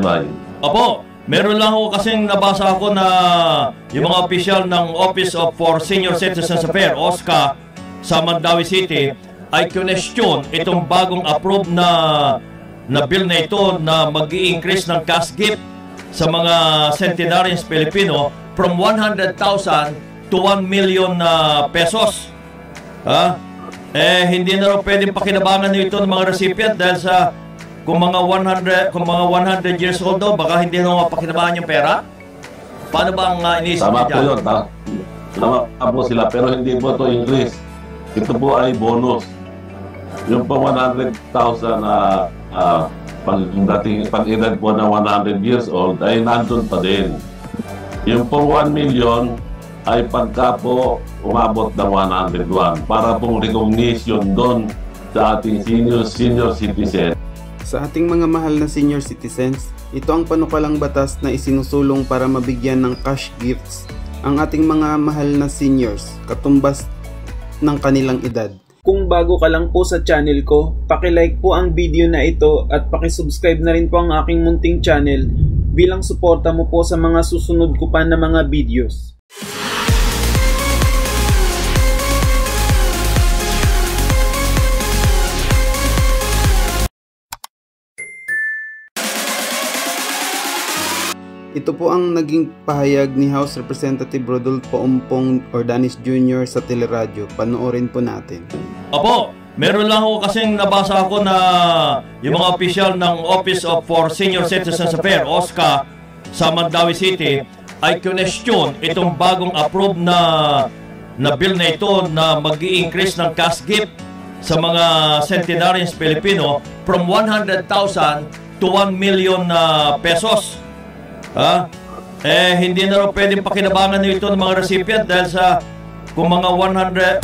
line. Opo, meron lang ako kasing nabasa ako na yung mga opisyal ng Office for Senior Citizens Affairs, OSCA, sa Mandawi City ay question itong bagong approve na bill na ito na mag-i-increase ng cash gift sa mga centenarians Pilipino from 100,000 to 1 million pesos. Hindi na raw pwedeng pakinabangan nito ng mga recipient dahil sa kung mga 100 years old daw, baka hindi na mapakinabangan yung pera. Paano ba ang inisip niya dyan? Tama po yun. Tama po sila, pero hindi po ito increase. Ito po ay bonus. Yung po 100,000 pag-edad po na 100 years old ay nandun pa din. Yung po 1 million ay pagka po umabot ng 101 para pong recognition doon sa ating senior citizen. Sa ating mga mahal na senior citizens, ito ang panukalang batas na isinusulong para mabigyan ng cash gifts ang ating mga mahal na seniors katumbas ng kanilang edad. Kung bago ka lang po sa channel ko, paki-like po ang video na ito at paki-subscribe na rin po ang aking munting channel bilang suporta mo po sa mga susunod ko pa na mga videos. Ito po ang naging pahayag ni House Representative Rodolfo Ompong Ordanis Jr. sa teleradyo. Panoorin po natin. Opo, meron lang ako kasing nabasa ako na yung mga opisyal ng Office for Senior Citizens Affairs, OSCA, sa Mandawi City ay question itong bagong approve na bill na ito na mag-i-increase ng cash gift sa mga centenarians Pilipino from 100,000 to 1 million pesos. Hindi na raw pwedeng pakinabangan nito ng mga recipient dahil sa kung mga 100.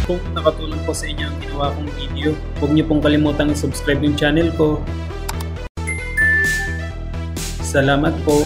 Kung nakatulong po sa inyo ang ginawa kong video, huwag niyo pong kalimutang i-subscribe yung channel ko. Salamat po.